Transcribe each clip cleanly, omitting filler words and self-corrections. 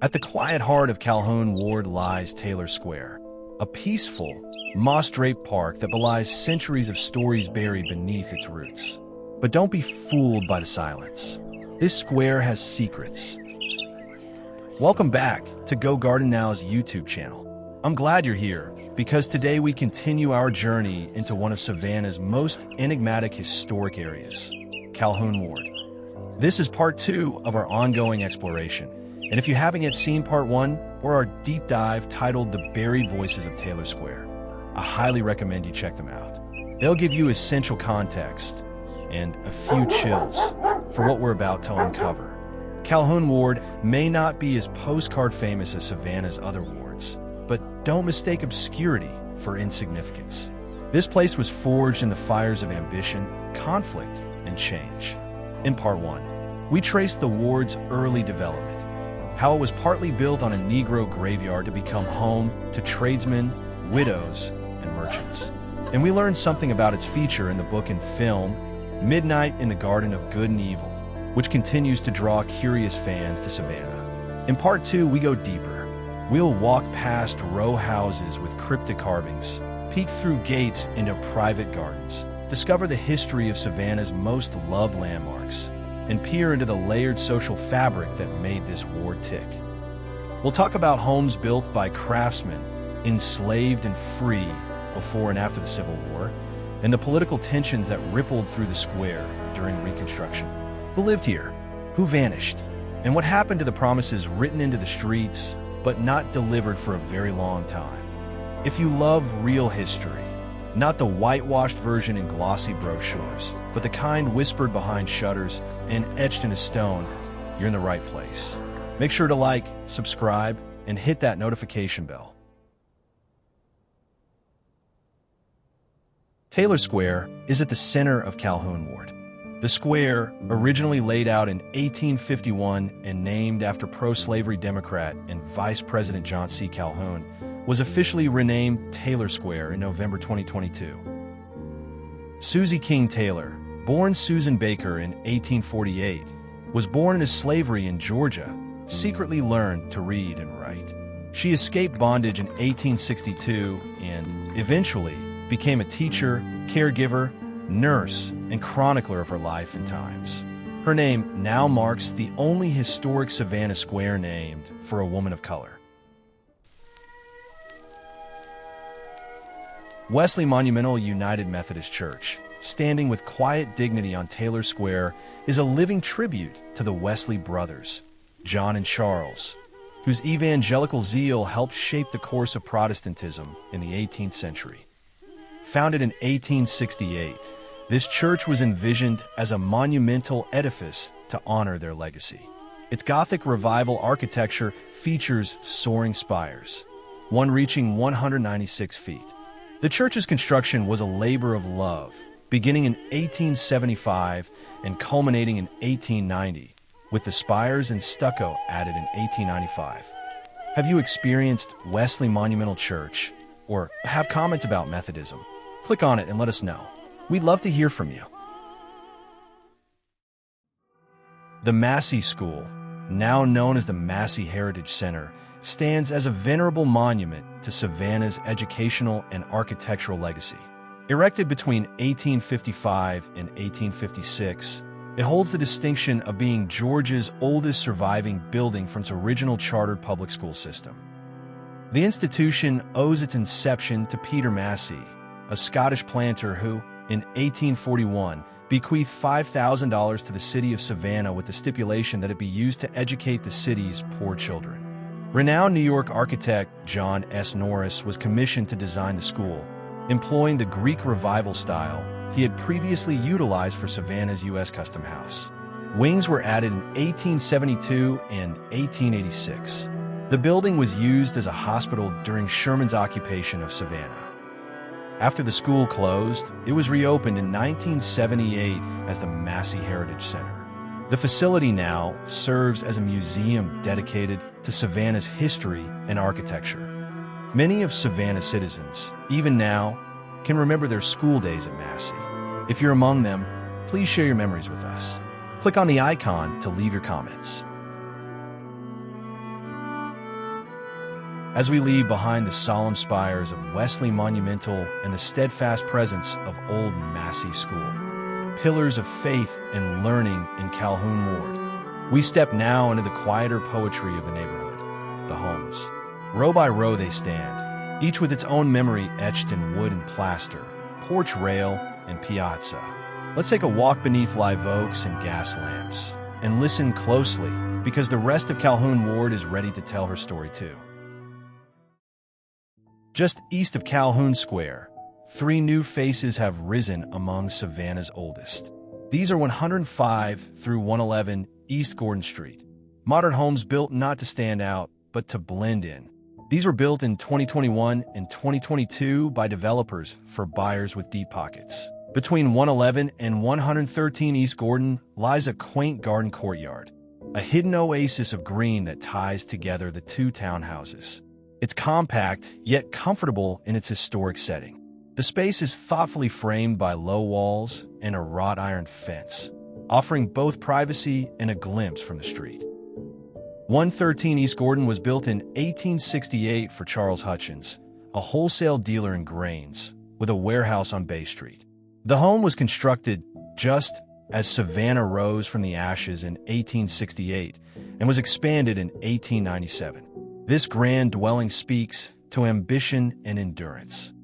At the quiet heart of Calhoun Ward lies Taylor Square, a peaceful, moss-draped park that belies centuries of stories buried beneath its roots. But don't be fooled by the silence. This square has secrets. Welcome back to Go Garden Now's YouTube channel. I'm glad you're here, because today we continue our journey into one of Savannah's most enigmatic historic areas, Calhoun Ward. This is part 2 of our ongoing exploration, and if you haven't yet seen part 1 or our deep dive titled The Buried Voices of Taylor Square, I highly recommend you check them out. They'll give you essential context and a few chills for what we're about to uncover. Calhoun Ward may not be as postcard famous as Savannah's other wards, but don't mistake obscurity for insignificance. This place was forged in the fires of ambition, conflict, and change. In part 1, we traced the ward's early development, how it was partly built on a Negro graveyard to become home to tradesmen, widows, and merchants. And we learned something about its feature in the book and film, Midnight in the Garden of Good and Evil, which continues to draw curious fans to Savannah. In part 2, we go deeper. We'll walk past row houses with cryptic carvings, peek through gates into private gardens, discover the history of Savannah's most loved landmarks, and peer into the layered social fabric that made this ward tick. We'll talk about homes built by craftsmen, enslaved and free before and after the Civil War, and the political tensions that rippled through the square during Reconstruction. Who lived here? Who vanished? And what happened to the promises written into the streets, but not delivered for a very long time? If you love real history, not the whitewashed version in glossy brochures, but the kind whispered behind shutters and etched into stone, you're in the right place. Make sure to like, subscribe, and hit that notification bell. Taylor Square is at the center of Calhoun Ward. The square, originally laid out in 1851 and named after pro-slavery Democrat and Vice President John C. Calhoun, was officially renamed Taylor Square in November 2022. Susie King Taylor, born Susan Baker in 1848, was born into slavery in Georgia, secretly learned to read and write. She escaped bondage in 1862 and, eventually, became a teacher, caregiver, nurse, and chronicler of her life and times. Her name now marks the only historic Savannah Square named for a woman of color. Wesley Monumental Methodist Church, standing with quiet dignity on Taylor Square, is a living tribute to the Wesley brothers, John and Charles, whose evangelical zeal helped shape the course of Protestantism in the 18th century. Founded in 1868, this church was envisioned as a monumental edifice to honor their legacy. Its Gothic revival architecture features soaring spires, one reaching 196 feet. The church's construction was a labor of love, beginning in 1875 and culminating in 1890, with the spires and stucco added in 1895. Have you experienced Wesley Monumental Church or have comments about Methodism? Click on it and let us know. We'd love to hear from you. The Massie School, now known as the Massie Heritage Center, stands as a venerable monument to Savannah's educational and architectural legacy. Erected between 1855 and 1856, it holds the distinction of being Georgia's oldest surviving building from its original chartered public school system. The institution owes its inception to Peter Massie, a Scottish planter who, in 1841, bequeathed $5,000 to the city of Savannah with the stipulation that it be used to educate the city's poor children. Renowned New York architect John S. Norris was commissioned to design the school, employing the Greek Revival style he had previously utilized for Savannah's U.S. Custom House. Wings were added in 1872 and 1886. The building was used as a hospital during Sherman's occupation of Savannah. After the school closed, it was reopened in 1978 as the Massie Heritage Center. The facility now serves as a museum dedicated to Savannah's history and architecture. Many of Savannah's citizens, even now, can remember their school days at Massie. If you're among them, please share your memories with us. Click on the icon to leave your comments. as we leave behind the solemn spires of Wesley Monumental and the steadfast presence of old Massie School, pillars of faith and learning in Calhoun Ward. We step now into the quieter poetry of the neighborhood, the homes. Row by row they stand, each with its own memory etched in wood and plaster, porch rail and piazza. Let's take a walk beneath live oaks and gas lamps, and listen closely, because the rest of Calhoun Ward is ready to tell her story too. Just east of Calhoun Square, 3 new faces have risen among Savannah's oldest. These are 105 through 111 East Gordon Street. Modern homes built not to stand out, but to blend in. These were built in 2021 and 2022 by developers for buyers with deep pockets. Between 111 and 113 East Gordon lies a quaint garden courtyard, a hidden oasis of green that ties together the 2 townhouses. It's compact, yet comfortable in its historic setting. The space is thoughtfully framed by low walls and a wrought iron fence, offering both privacy and a glimpse from the street. 113 East Gordon was built in 1868 for Charles Hutchins, a wholesale dealer in grains, with a warehouse on Bay Street. The home was constructed just as Savannah rose from the ashes in 1868 and was expanded in 1897. This grand dwelling speaks to ambition and endurance.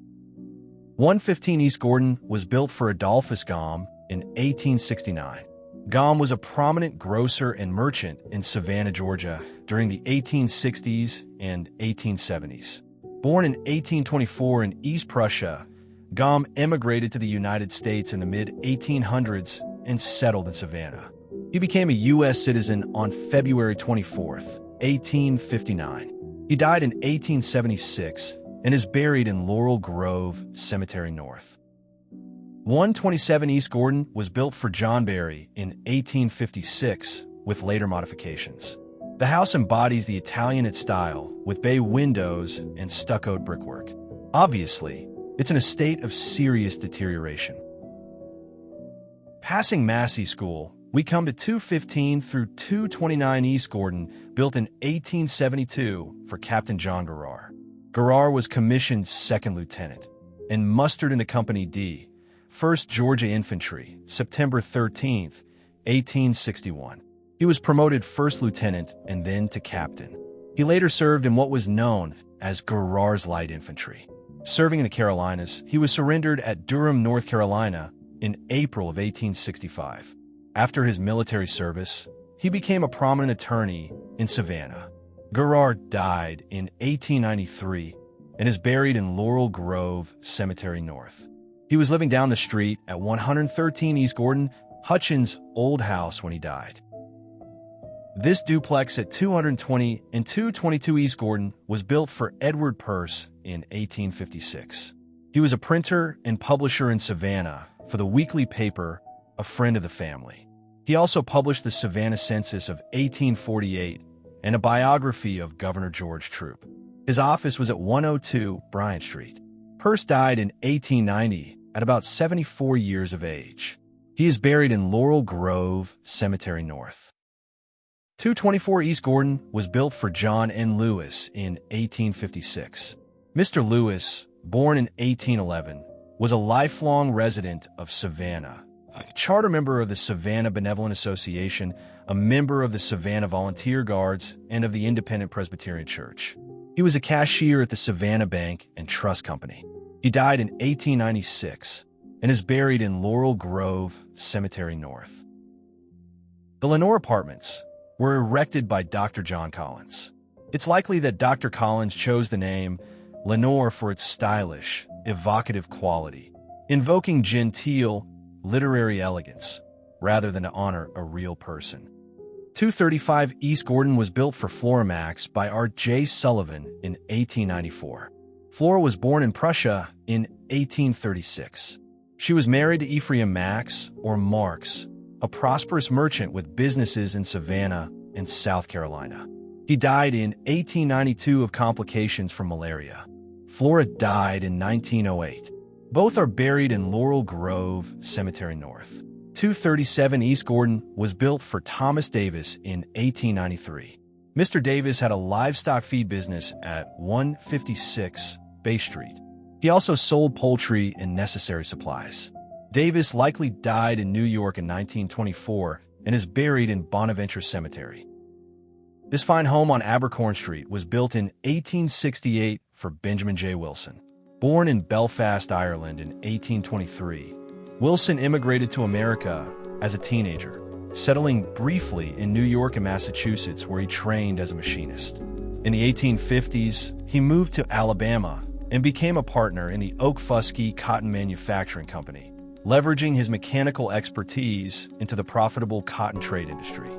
115 East Gordon was built for Adolphus Gaume in 1869. Gaume was a prominent grocer and merchant in Savannah, Georgia during the 1860s and 1870s. Born in 1824 in East Prussia, Gaume emigrated to the United States in the mid-1800s and settled in Savannah. He became a U.S. citizen on February 24, 1859. He died in 1876 and is buried in Laurel Grove Cemetery North. 127 East Gordon was built for John Berry in 1856 with later modifications. The house embodies the Italianate style with bay windows and stuccoed brickwork. Obviously, it's in a state of serious deterioration. Passing Massie School, we come to 215 through 229 East Gordon, built in 1872 for Captain John Garrar. Garrar was commissioned 2nd Lieutenant and mustered into Company D, 1st Georgia Infantry, September 13, 1861. He was promoted 1st Lieutenant and then to Captain. He later served in what was known as Garrar's Light Infantry. Serving in the Carolinas, he was surrendered at Durham, North Carolina in April of 1865. After his military service, he became a prominent attorney in Savannah. Garrar died in 1893 and is buried in Laurel Grove Cemetery North. He was living down the street at 113 East Gordon, Hutchins' old house, when he died. This duplex at 220 and 222 East Gordon was built for Edward Peirce in 1856. He was a printer and publisher in Savannah for the weekly paper A Friend of the Family. He also published the Savannah Census of 1848 and a biography of Governor George Troup. His office was at 102 Bryant Street. Peirce died in 1890 at about 74 years of age. He is buried in Laurel Grove Cemetery North. 224 East Gordon was built for John N. Lewis in 1856. Mr. Lewis, born in 1811, was a lifelong resident of Savannah, a charter member of the Savannah Benevolent Association, a member of the Savannah Volunteer Guards, and of the Independent Presbyterian Church. He was a cashier at the Savannah Bank and Trust Company. He died in 1896 and is buried in Laurel Grove Cemetery North. The Lenore Apartments were erected by Dr. John Collins. It's likely that Dr. Collins chose the name Lenore for its stylish, evocative quality, invoking genteel, literary elegance, rather than to honor a real person. 235 East Gordon was built for Flora Max by Art J. Sullivan in 1894. Flora was born in Prussia in 1836. She was married to Ephraim Max, or Marx, a prosperous merchant with businesses in Savannah and South Carolina. He died in 1892 of complications from malaria. Flora died in 1908. Both are buried in Laurel Grove Cemetery North. 237 East Gordon was built for Thomas Davis in 1893. Mr. Davis had a livestock feed business at 156 Bay Street. He also sold poultry and necessary supplies. Davis likely died in New York in 1924 and is buried in Bonaventure Cemetery. This fine home on Abercorn Street was built in 1868 for Benjamin J. Wilson. Born in Belfast, Ireland in 1823, Wilson immigrated to America as a teenager, settling briefly in New York and Massachusetts, where he trained as a machinist. In the 1850s, he moved to Alabama and became a partner in the Oak Fuskie Cotton Manufacturing Company, leveraging his mechanical expertise into the profitable cotton trade industry.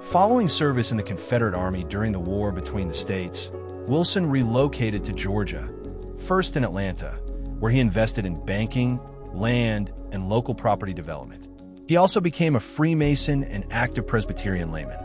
Following service in the Confederate Army during the war between the states, Wilson relocated to Georgia, first in Atlanta, where he invested in banking, land, and local property development. He also became a Freemason and active Presbyterian layman.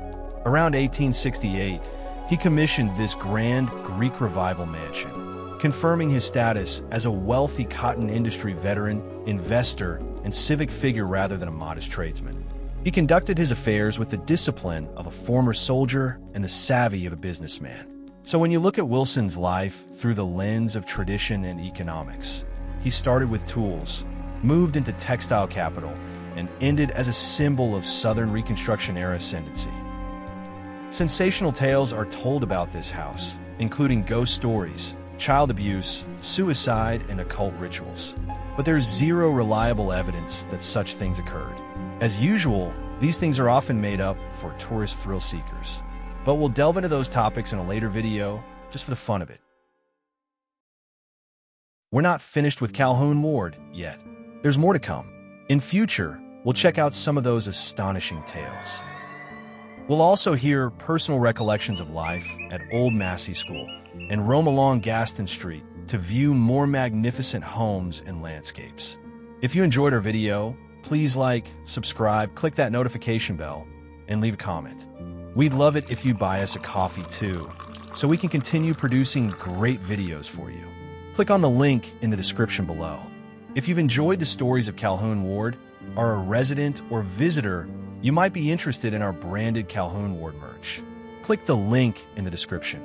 Around 1868, he commissioned this grand Greek Revival mansion, confirming his status as a wealthy cotton industry veteran, investor, and civic figure rather than a modest tradesman. He conducted his affairs with the discipline of a former soldier and the savvy of a businessman. So when you look at Wilson's life through the lens of tradition and economics, he started with tools, moved into textile capital, and ended as a symbol of Southern Reconstruction-era ascendancy. Sensational tales are told about this house, including ghost stories, child abuse, suicide, and occult rituals. But there's zero reliable evidence that such things occurred. As usual, these things are often made up for tourist thrill seekers. But we'll delve into those topics in a later video, just for the fun of it. We're not finished with Calhoun Ward yet. There's more to come. In future, we'll check out some of those astonishing tales. We'll also hear personal recollections of life at Old Massie School and roam along Gaston Street to view more magnificent homes and landscapes. If you enjoyed our video, please like, subscribe, click that notification bell, and leave a comment. We'd love it if you buy us a coffee too, so we can continue producing great videos for you. Click on the link in the description below. If you've enjoyed the stories of Calhoun Ward, are a resident or visitor, you might be interested in our branded Calhoun Ward merch. Click the link in the description.